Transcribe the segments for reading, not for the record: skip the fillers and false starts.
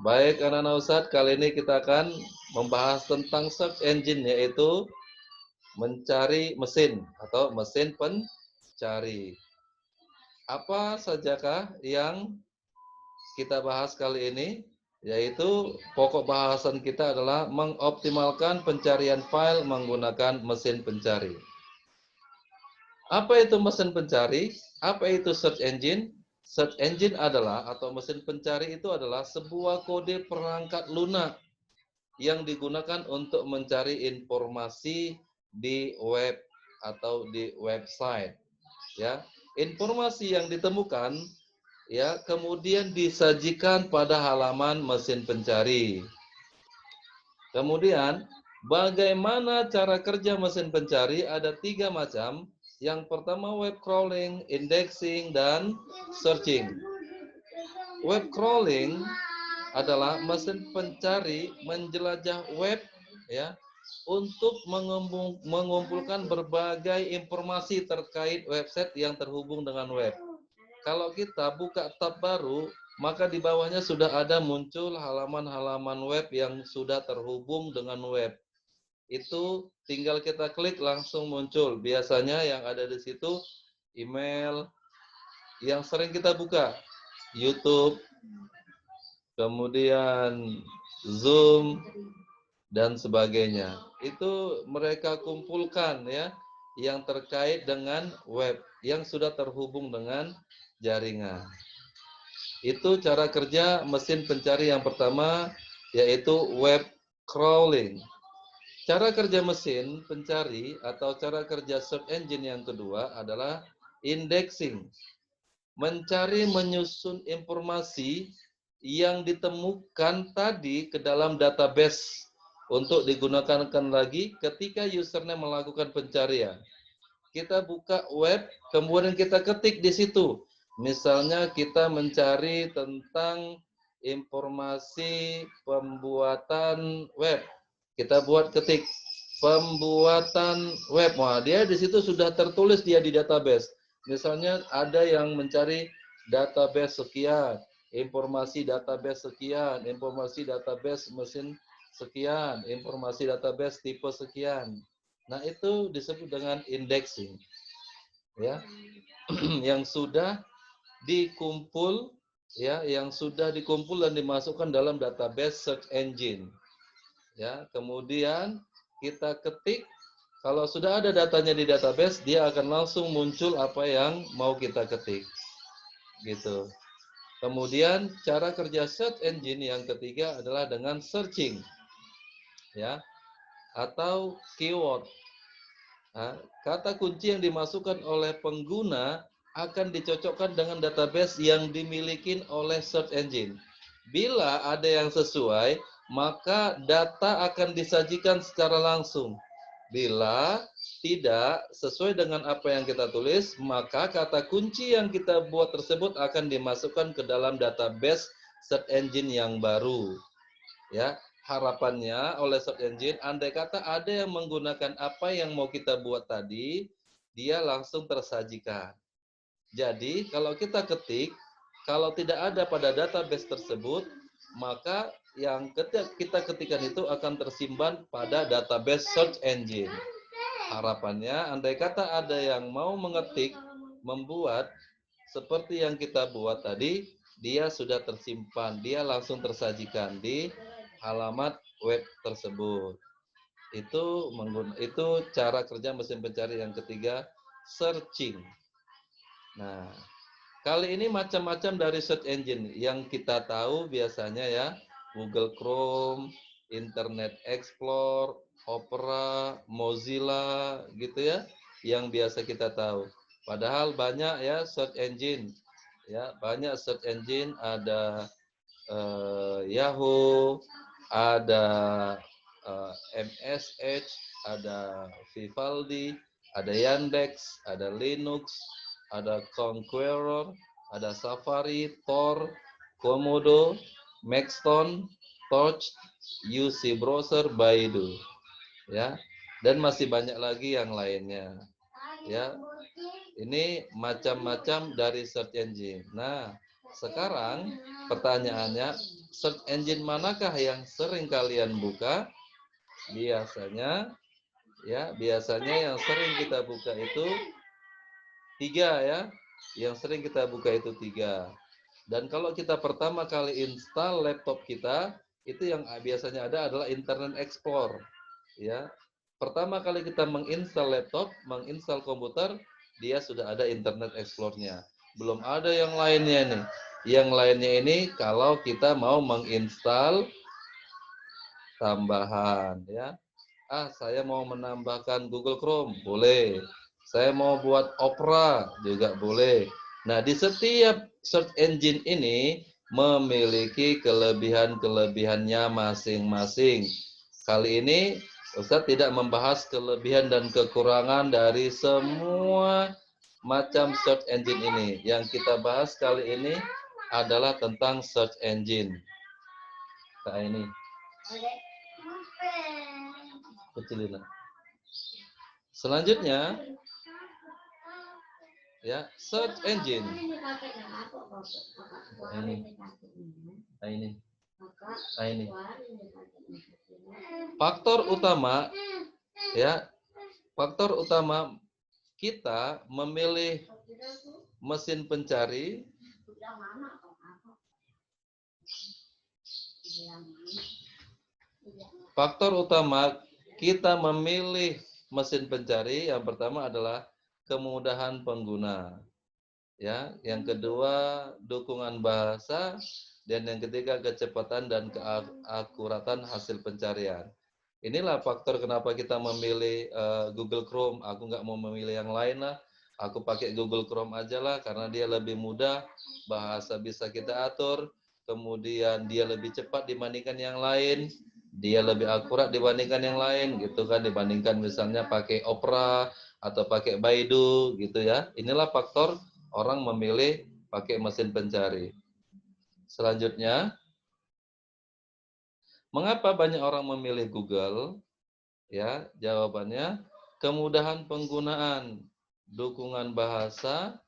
Baik, anak-anak Ustadz, kali ini kita akan membahas tentang search engine, yaitu mencari mesin atau mesin pencari. Apa sajakah yang kita bahas kali ini? Yaitu pokok bahasan kita adalah mengoptimalkan pencarian file menggunakan mesin pencari. Apa itu mesin pencari? Apa itu search engine? Search engine adalah, atau mesin pencari itu adalah sebuah kode perangkat lunak yang digunakan untuk mencari informasi di web atau di website, ya. Informasi yang ditemukan, ya, kemudian disajikan pada halaman mesin pencari. Kemudian, bagaimana cara kerja mesin pencari? Ada 3 macam. Yang pertama web crawling, indexing, dan searching. Web crawling adalah mesin pencari menjelajah web, ya, untuk mengumpulkan berbagai informasi terkait website yang terhubung dengan web. Kalau kita buka tab baru, maka di bawahnya sudah ada muncul halaman-halaman web yang sudah terhubung dengan web. Itu tinggal kita klik langsung muncul. Biasanya yang ada di situ email yang sering kita buka, YouTube, kemudian Zoom, dan sebagainya. Itu mereka kumpulkan, ya, yang terkait dengan web yang sudah terhubung dengan jaringan. Itu cara kerja mesin pencari yang pertama, yaitu web crawling. Cara kerja mesin pencari atau cara kerja search engine yang kedua adalah indexing. Mencari menyusun informasi yang ditemukan tadi ke dalam database untuk digunakan lagi ketika usernya melakukan pencarian. Kita buka web, kemudian kita ketik di situ. Misalnya kita mencari tentang informasi pembuatan web. Kita buat ketik pembuatan web. Wah, dia di situ sudah tertulis dia di database. Misalnya ada yang mencari database sekian, informasi database sekian, informasi database mesin sekian, informasi database tipe sekian. Nah, itu disebut dengan indexing, ya. Yang sudah dikumpul, ya, yang sudah dikumpul dan dimasukkan dalam database search engine, ya. Kemudian kita ketik, kalau sudah ada datanya di database, dia akan langsung muncul apa yang mau kita ketik, gitu. Kemudian cara kerja search engine yang ketiga adalah dengan searching, ya, atau keyword. Nah, kata kunci yang dimasukkan oleh pengguna akan dicocokkan dengan database yang dimiliki oleh search engine. Bila ada yang sesuai, maka data akan disajikan secara langsung. Bila tidak sesuai dengan apa yang kita tulis, maka kata kunci yang kita buat tersebut akan dimasukkan ke dalam database search engine yang baru. Ya, harapannya oleh search engine, andai kata ada yang menggunakan apa yang mau kita buat tadi, dia langsung tersajikan. Jadi, kalau kita ketik, kalau tidak ada pada database tersebut, maka yang kita ketikkan itu akan tersimpan pada database search engine. Harapannya, andai kata ada yang mau mengetik, membuat seperti yang kita buat tadi, dia sudah tersimpan, dia langsung tersajikan di alamat web tersebut. Itu cara kerja mesin pencari yang ketiga, searching. Nah, kali ini macam-macam dari search engine yang kita tahu biasanya, ya, Google Chrome, Internet Explorer, Opera, Mozilla, gitu ya, yang biasa kita tahu. Padahal banyak, ya, search engine, ya, banyak search engine, ada Yahoo, ada MSH, ada Vivaldi, ada Yandex, ada Linux, ada Conqueror, ada Safari, Tor, Komodo, Maxton, Torch, UC Browser, Baidu, ya, dan masih banyak lagi yang lainnya, ya. Ini macam-macam dari search engine. Nah, sekarang pertanyaannya, search engine manakah yang sering kalian buka? Biasanya yang sering kita buka itu 3 ya. Yang sering kita buka itu 3. Dan kalau kita pertama kali install laptop kita, itu yang biasanya ada adalah Internet Explorer, ya. Pertama kali kita menginstal laptop, menginstal komputer, dia sudah ada Internet Explorer-nya. Belum ada yang lainnya nih. Yang lainnya ini kalau kita mau menginstal tambahan, ya. Saya mau menambahkan Google Chrome, boleh. Saya mau buat Opera, juga boleh. Nah, di setiap search engine ini memiliki kelebihan-kelebihannya masing-masing. Kali ini, Ustadz tidak membahas kelebihan dan kekurangan dari semua macam search engine ini. Yang kita bahas kali ini adalah tentang search engine. Kayak ini. Kecilin. Selanjutnya, ya, search engine. Ini. Faktor utama, ya, faktor utama kita memilih mesin pencari. Faktor utama kita memilih mesin pencari yang pertama adalah kemudahan pengguna. Ya, yang kedua dukungan bahasa, dan yang ketiga kecepatan dan keakuratan hasil pencarian. Inilah faktor kenapa kita memilih Google Chrome. Aku nggak mau memilih yang lain lah. Aku pakai Google Chrome aja lah karena dia lebih mudah, bahasa bisa kita atur, kemudian dia lebih cepat dibandingkan yang lain, dia lebih akurat dibandingkan yang lain, gitu kan, dibandingkan misalnya pakai Opera atau pakai Baidu, gitu ya. Inilah faktor orang memilih pakai mesin pencari. Selanjutnya, mengapa banyak orang memilih Google? Ya, jawabannya kemudahan penggunaan, dukungan bahasa,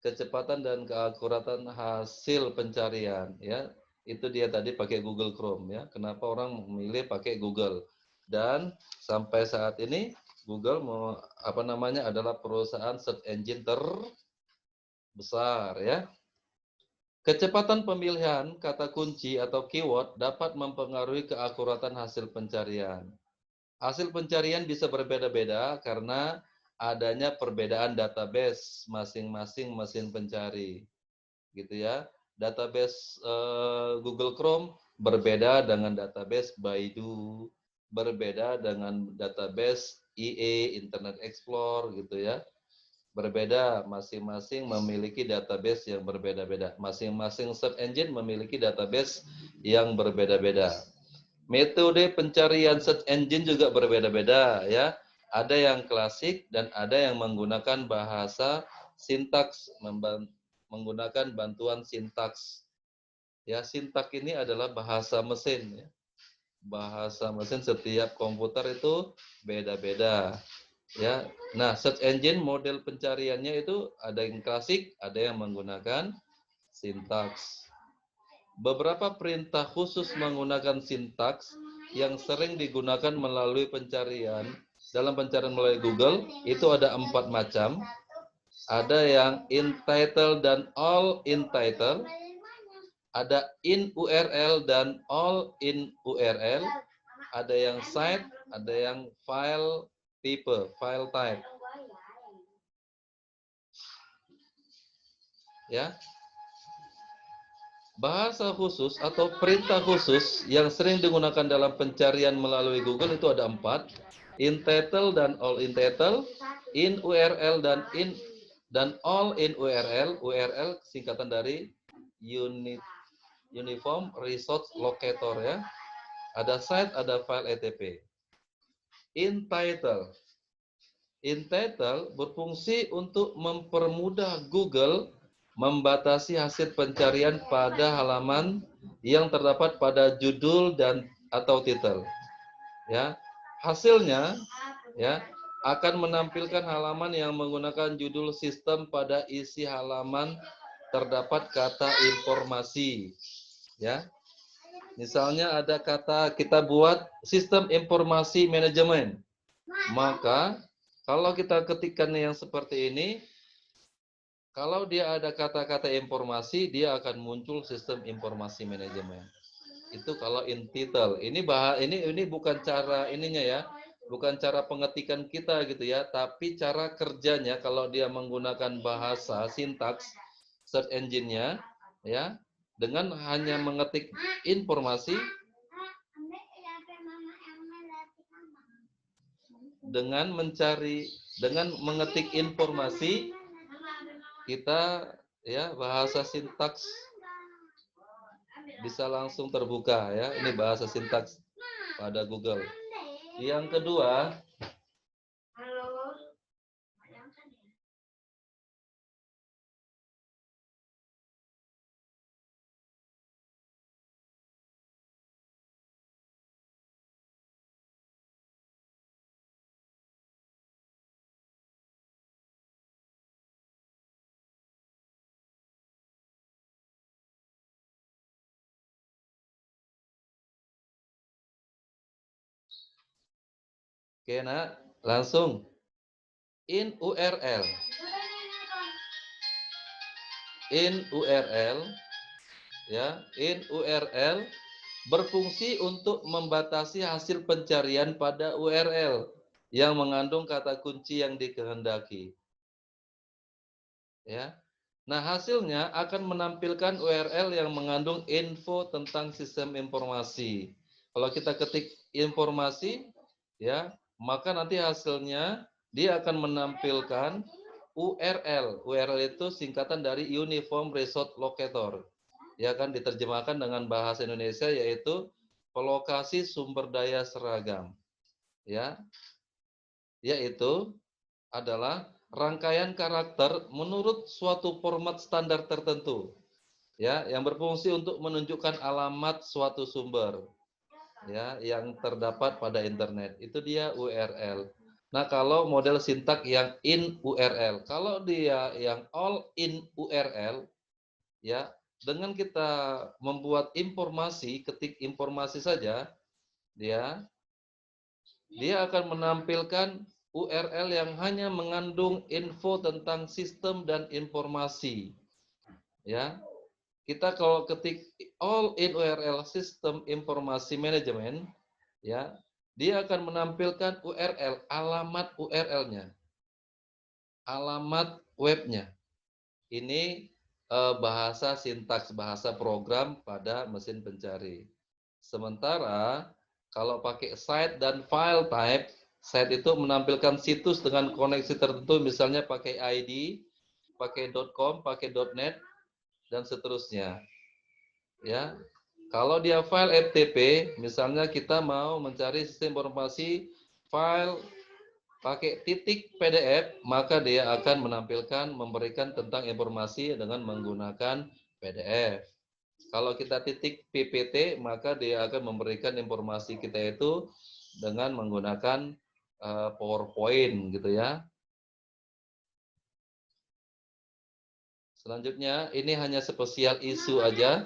kecepatan dan keakuratan hasil pencarian. Ya, itu dia tadi pakai Google Chrome. Ya, kenapa orang memilih pakai Google? Dan sampai saat ini Google adalah perusahaan search engine terbesar. Ya. Kecepatan pemilihan kata kunci atau keyword dapat mempengaruhi keakuratan hasil pencarian. Hasil pencarian bisa berbeda-beda karena adanya perbedaan database masing-masing mesin pencari. Gitu ya. Database Google Chrome berbeda dengan database Baidu, berbeda dengan database IE Internet Explorer gitu ya. Berbeda, masing-masing memiliki database yang berbeda-beda. Masing-masing search engine memiliki database yang berbeda-beda. Metode pencarian search engine juga berbeda-beda ya. Ada yang klasik dan ada yang menggunakan bahasa sintaks, menggunakan bantuan sintaks. Ya, sintaks ini adalah bahasa mesin ya. Bahasa mesin setiap komputer itu beda-beda. Ya, nah search engine model pencariannya itu ada yang klasik, ada yang menggunakan sintaks. Beberapa perintah khusus menggunakan sintaks yang sering digunakan melalui pencarian dalam pencarian melalui Google itu ada 4 macam. Ada yang in title dan all in title, ada in URL dan all in URL, ada yang site, ada yang file type, file type. Ya. Bahasa khusus atau perintah khusus yang sering digunakan dalam pencarian melalui Google itu ada 4. In title dan all in title, in URL dan all in URL. URL singkatan dari Uniform Resource Locator ya. Ada site, ada file ETP. In title. In title berfungsi untuk mempermudah Google membatasi hasil pencarian pada halaman yang terdapat pada judul dan atau titel. Ya. Hasilnya ya akan menampilkan halaman yang menggunakan judul sistem pada isi halaman terdapat kata informasi. Ya. Misalnya ada kata kita buat sistem informasi manajemen. Maka kalau kita ketikkan yang seperti ini, kalau dia ada kata-kata informasi, dia akan muncul sistem informasi manajemen. Itu kalau in title. Ini bukan cara ininya ya. Bukan cara pengetikan kita gitu ya, tapi cara kerjanya kalau dia menggunakan bahasa sintaks search engine-nya ya, dengan hanya mengetik informasi dengan mengetik informasi kita ya bahasa sintaks bisa langsung terbuka ya. Ini bahasa sintaks pada Google. Yang kedua, oke nak, langsung in URL. In URL ya, in URL berfungsi untuk membatasi hasil pencarian pada URL yang mengandung kata kunci yang dikehendaki. Ya. Nah, hasilnya akan menampilkan URL yang mengandung info tentang sistem informasi. Kalau kita ketik informasi, ya, maka nanti hasilnya dia akan menampilkan URL. URL itu singkatan dari Uniform Resource Locator. Ya kan diterjemahkan dengan bahasa Indonesia yaitu lokasi sumber daya seragam. Ya, yaitu adalah rangkaian karakter menurut suatu format standar tertentu ya yang berfungsi untuk menunjukkan alamat suatu sumber ya yang terdapat pada internet. Itu dia URL. Nah, kalau model sintak yang in URL, kalau dia yang all in URL ya, dengan kita membuat informasi, ketik informasi saja dia akan menampilkan URL yang hanya mengandung info tentang sistem dan informasi. Ya, kita kalau ketik all in URL sistem informasi manajemen, ya, dia akan menampilkan URL, alamat URL-nya, alamat webnya. Ini bahasa sintaks, bahasa program pada mesin pencari. Sementara kalau pakai site dan file type, site itu menampilkan situs dengan koneksi tertentu, misalnya pakai ID, pakai .com, pakai .net, dan seterusnya. Ya, kalau dia file FTP, misalnya kita mau mencari sistem informasi file pakai titik PDF, maka dia akan menampilkan, memberikan tentang informasi dengan menggunakan PDF. Kalau kita titik PPT, maka dia akan memberikan informasi kita itu dengan menggunakan PowerPoint gitu ya. Selanjutnya, ini hanya spesial isu aja.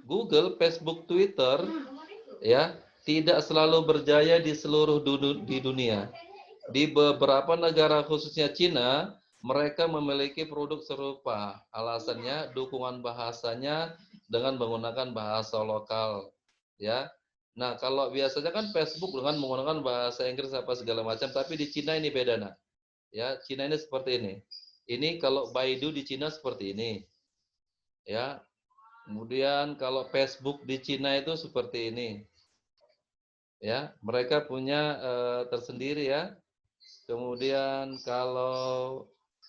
Google, Facebook, Twitter ya, tidak selalu berjaya di seluruh dunia. Di beberapa negara khususnya Cina, mereka memiliki produk serupa. Alasannya dukungan bahasanya dengan menggunakan bahasa lokal, ya. Nah, kalau biasanya kan Facebook dengan menggunakan bahasa Inggris apa segala macam, tapi di Cina ini beda, nak. Ya, Cina ini seperti ini. Ini kalau Baidu di Cina seperti ini, ya. Kemudian kalau Facebook di Cina itu seperti ini, ya. Mereka punya tersendiri ya. Kemudian kalau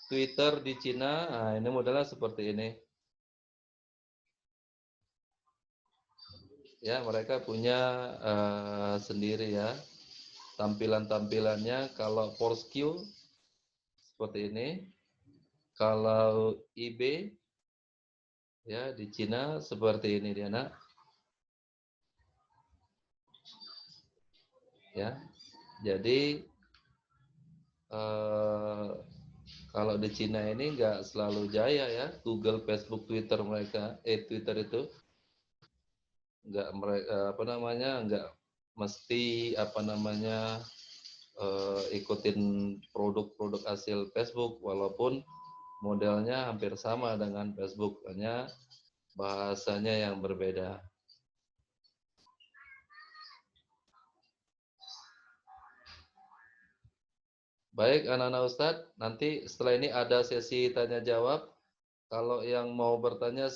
Twitter di Cina, nah ini modelnya seperti ini. Ya, mereka punya sendiri ya. Tampilan-tampilannya kalau Foursquare seperti ini. Kalau eBay ya di Cina seperti ini dia, nak. Ya. Jadi kalau di Cina ini nggak selalu jaya ya, Google, Facebook, Twitter mereka, Twitter itu. nggak mereka apa namanya, nggak mesti apa namanya ikutin produk-produk hasil Facebook, walaupun modelnya hampir sama dengan Facebook, hanya bahasanya yang berbeda. Baik, anak-anak Ustadz, nanti setelah ini ada sesi tanya jawab. Kalau yang mau bertanya